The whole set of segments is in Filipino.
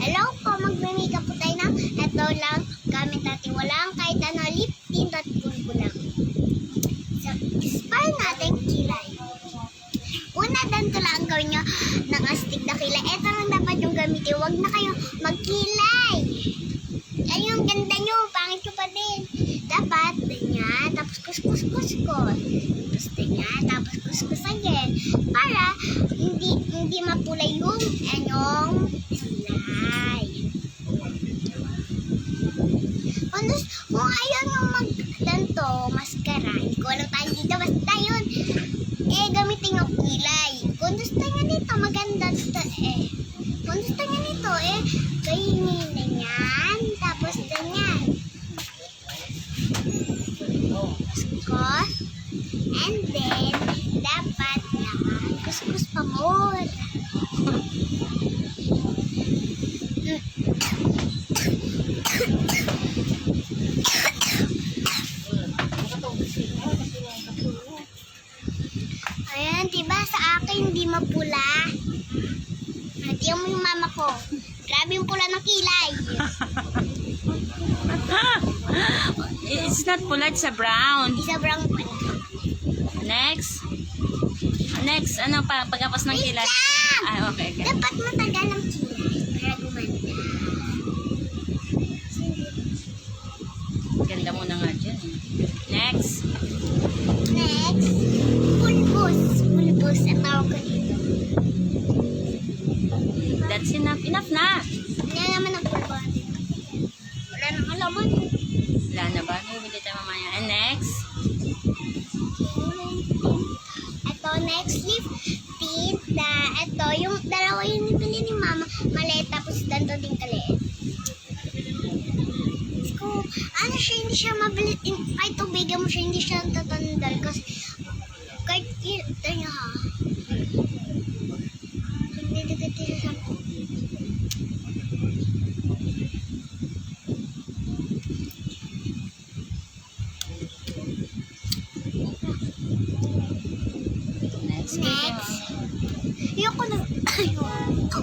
Hello po, magme-makeup po tayo ng ito lang gamit natin. Walang kahit ano, lip tint at pulbo lang. So, spell natin kilay. Una, ganito lang ang gawin nyo ng astig na kilay. Ito lang dapat yung gamitin. Huwag na kayo magkilay. Ay, yung ganda nyo, pangit nyo pa din. Dapat, ganyan, tapos kuskus-kuskus. Tapos ganyan, tapos kuskus again. Para hindi mapulay yung anyong kilay. Kung ayaw nyo mag-ganto, mascara, hindi ko alam tayo dito, basta yun. Gamitin yung kilay. Kung gusto nyo dito, maganda dito Kung gusto nyo dito, kainin na yan. Tapos ganyan. Kuskus. And then, dapat na kuskus pa more. Ayan, diba sa akin hindi mapula. Tingnan mo yung mama ko. Grabe yung pula ng kilay. It's not pula, it's a brown. Isa brown pala. Next. Next, ano pa? Pagkapos ng kilay. Ah, okay. Dapat matagal ang kilay para gumanda. Ganda mo na nga dyan. Next. Next, pulbos. Pulbos ang tawag ko dito. That's enough. Enough na. Ano naman ang pulbos? Wala nang alaman. Wala na ba? Bibili tayo mamaya. And next. Ito, next lip tint na ito, yung dalawa yung nibili ni mama, maliit tapos ganito din kaliit. So, ano siya, hindi siya mabilis, kahit tubigan mo siya, hindi siya tatandal kasi kahit ito niya ha. Hindi siya sa Next. next. Ayoko na. Ayoko.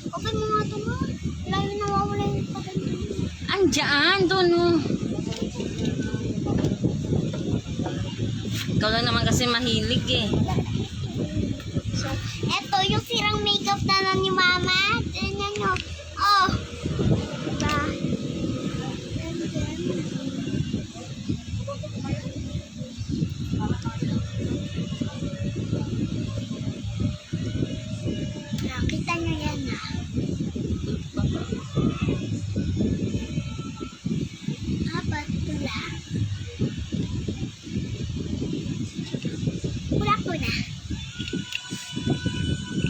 Open mo nga ito mo. Wala yung nawawala yung paganda. Andiyan, doon. Oh. Ikaw lang naman kasi mahilig eh. So, eto yung sirang makeup na ni mama. Tignan nyo. Oh. Diba? Nakita nyo yan ah. Apat pula. Pula ko na.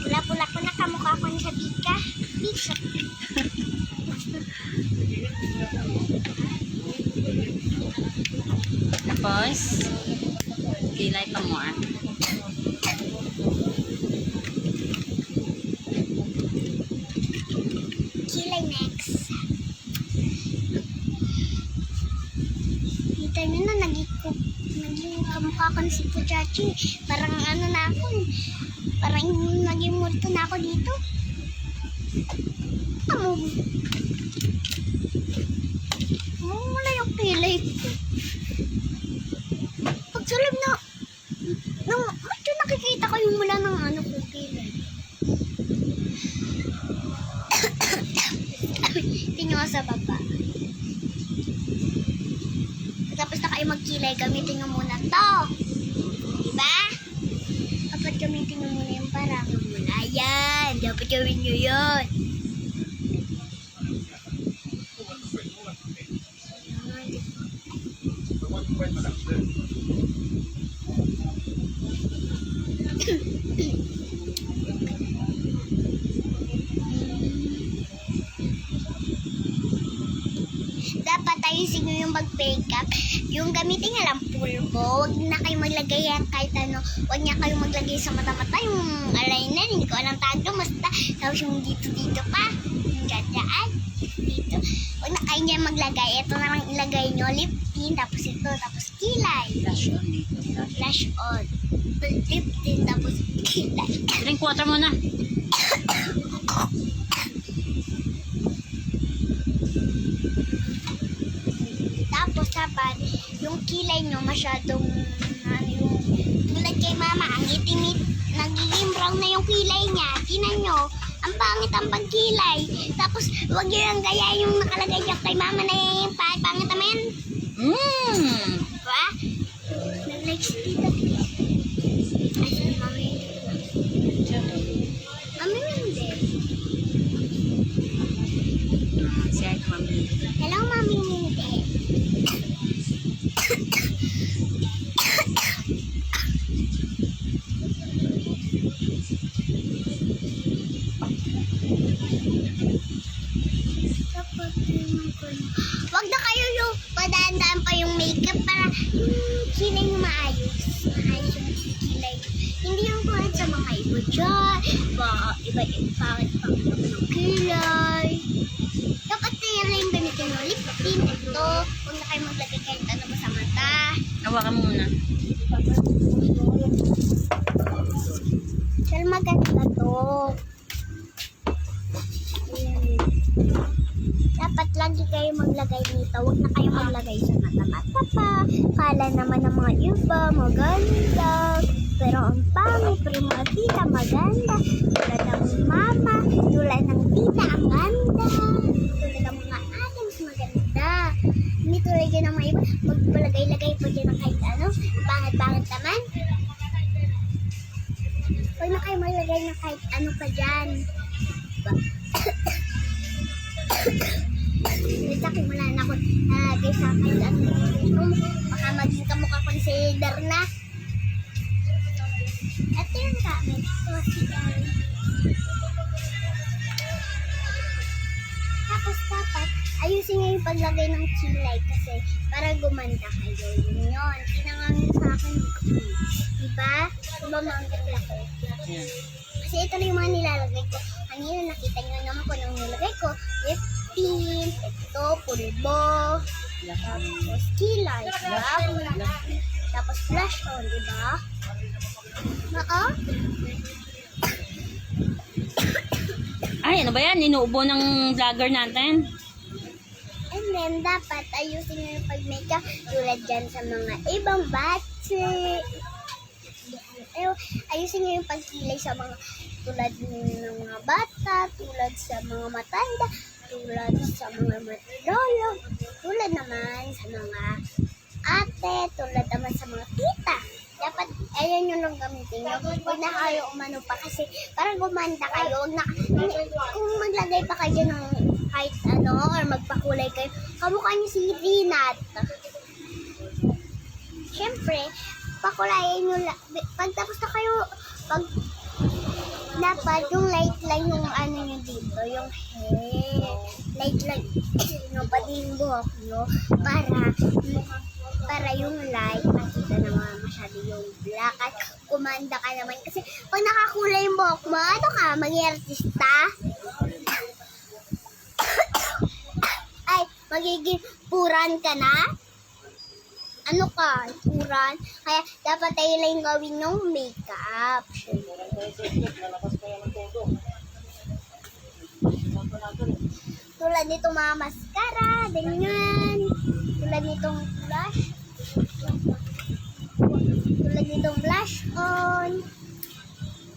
Pula-pula ko na kamukha ko sa bika. Bika. Tapos, kilay pa more. Kilay next. Kita nyo na, naging kamukha ko na si Puchachi. Parang ano na ako. Parang naging multo na ako dito. Wala yung kilay ko. Pagsulib na, medyo nakikita ko yung mula ng ano ko kilay. Tingnan ko sa baba. Tapos na kayo magkilay, gamitin nyo muna to. Diba? Dapat gamitin nyo muna yung parang muna. Yan. Dapat gawin nyo yun. Dapat ayusin nyo yung mag-makeup. Yung gamitin nga lang pulbo. Huwag na kayo maglagay yan kahit ano. Huwag na kayo maglagay sa mata-mata. Yung eyeliner, hindi ko alam tawag doon. Basta tapos yung dito pa. Yung dyan. Dito. Huwag na kayo dyan maglagay. Ito na lang ilagay. lagay nyo lip tint, tapos ito, tapos kilay. Flash on dito. Flash on. Lip tint, tapos kilay. Drink water muna. Tapos dapat yung kilay nyo masyadong ano yung tulad kay mama, ang itim, nagiging brown na yung kilay niya. Tinan nyo, ang pangit ang pagkilay. Tapos wag nyo lang gaya yung nakalagay niya kay mama na yung pangit naman. Diba? Nag-likes dito. Ay, si mami. Mami, hindi. Siya, mami. Hello, mami, hindi. Wag na kayo yung padaan-daan pa yung makeup para yung kilay nyo maayos. Maayos yung kilay. Hindi yung tulad sa mga iba dyan. Iba-iba pangit-pangit ng kilay. Dapat kaya lang yung gamitin yung lip tint. Ito, huwag na kayo maglagay kahit ano ba sa mata. Hawakan mo muna. Dahil maganda to. Ayan. Dapat lagi kayo maglagay dito. Huwag na kayo maglagay sa mata-mata pa. Kala naman ng mga iba, maganda. Pero ang pangit, pero yung mga tita, maganda. Tulad ng mama, tulad ng tita, ang ganda. Tulad ng mga ate, mas maganda. Hindi tulad yun ng mga iba, magpalagay-lagay po dyan ng kahit ano. Pangit-pangit naman. Huwag na kayo maglagay ng kahit ano pa dyan. Sakit mo na ako guys sa kahit ano. Baka maging kamukha consider na. Ito yung gamit ko si Ellie. Tapos dapat ayusin nyo yung paglagay ng kilay kasi para gumanda kayo. Yun yun. Tinangang sa akin. Diba? Diba mga ganda ko? Yan. Kasi ito na yung mga nilalagay ko. Kanina nakita nyo naman kung anong nilagay ko. Lip tint, ito, pulbo, tapos kilay, diba? Tapos flash on, diba? Oo? Ay, ano ba yan? Inuubo ng vlogger natin. And then, dapat ayusin nyo yung pag-makeup tulad dyan sa mga ibang batse. Ayusin nyo yung pagkilay sa mga tulad ng mga bata, tulad sa mga matanda, tulad sa mga matilolo, tulad naman sa mga ate, tulad naman sa mga tita. Dapat, ayan yung lang gamitin nyo. Huwag na kayo umano pa kasi parang gumanda kayo. Huwag na, kung maglagay pa kayo ng kahit ano, or magpakulay kayo, kamukha niyo si Rinat. Siyempre, pakulayan nyo lang. Pag tapos na kayo, pag dapat yung light lang yung ano nyo dito, yung hair. Light lang yung pati yung buhok nyo para yung light makita naman masyado yung black at kumanda ka naman. Kasi pag nakakulay yung buhok mo, ano ka, maging artista? Ay, magiging puran ka na? Ano ka, puran? Kaya dapat tayo lang gawin ng makeup. Tulad nitong mga mascara, ganyan. Tulad nitong blush. Tulad nitong blush on.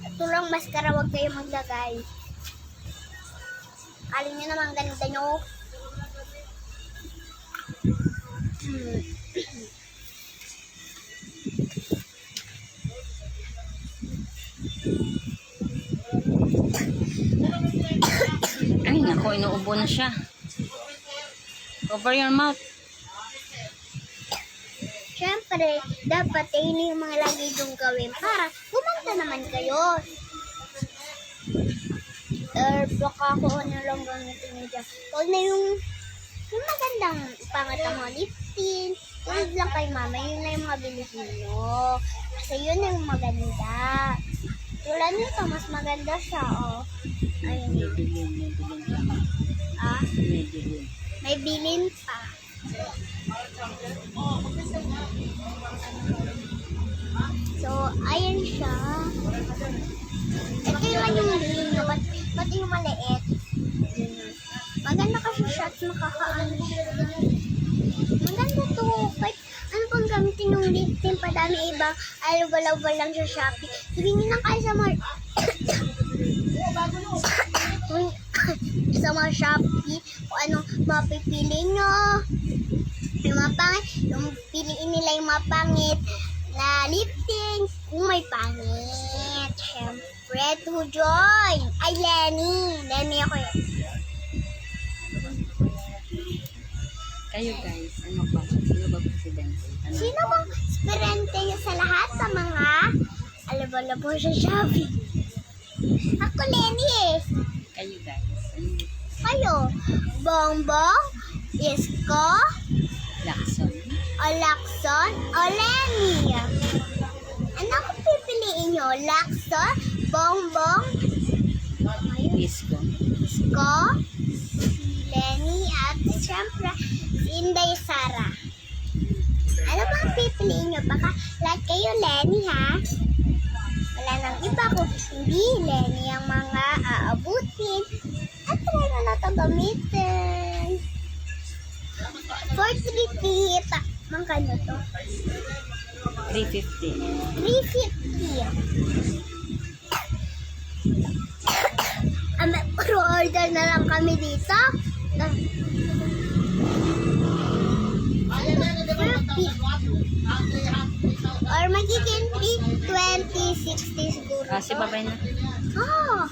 Ito lang mascara, huwag kayo maglagay. Alin nyo naman ganda nyo. Ay, nako, inuubo na siya. Cover your mouth. Siyempre, dapat yun yung mga lagi yung gawin para gumanda naman kayo. Or baka ako ano lang gamitin nyo dyan. Huwag na yung magandang pangat ang mga lip tint. Tulad lang kay mama, yun na yung mga bilihin nyo. Kasi yun na yung maganda. Tulad nito, mas maganda siya, oh. Ayun. Ah? May bilin pa. So, ayan siya. Ito yung lino, pati yung maliit. Maganda kasi siya at makakaano. Maganda to. Kahit ano pang gamitin ng lip tint, padami iba. Alubal-ubal lang sa Shopee. Sabihin nyo lang kayo sa mga sa mga Shopee kung anong mapipili nyo. Yung mga pangit, yung piliin nila yung mga pangit na lip tint kung may pangit. Siyempre, to join. Ay, Lenny. Lenny ako yun. Kayo guys, ano pa? Sino ba presidente? Ano? Sino bang esperente nyo sa lahat sa mga alabo-labo sa Shopee? Ako, Lenny eh. Kayo guys, ano? Kayo, Bongbong, Isko, Lacson? o Lacson, o Lenny. Ano kung pipiliin nyo? Lacson, Bongbong, Isko? Isko, si Lenny, at siyempre, si Inday Sara. Ano bang pipiliin nyo? Baka lahat kayo Lenny, ha? Wala nang iba ko. Hindi Lenny ang mga aabutin. At try na ito gamitin. For 3 feet. Magkano to? 350. 350. Order na lang kami dito. 30. Or magiging 20-60 siguro. Ah, si babay na. Oh.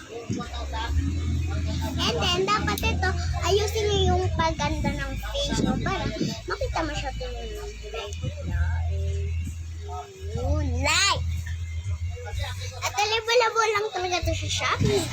And then, dapat ito, ayusin niyo yung paganda ng face mo para makita mo siya tingin ng moonlight. At alabo-labo lang talaga ito sa Shopee.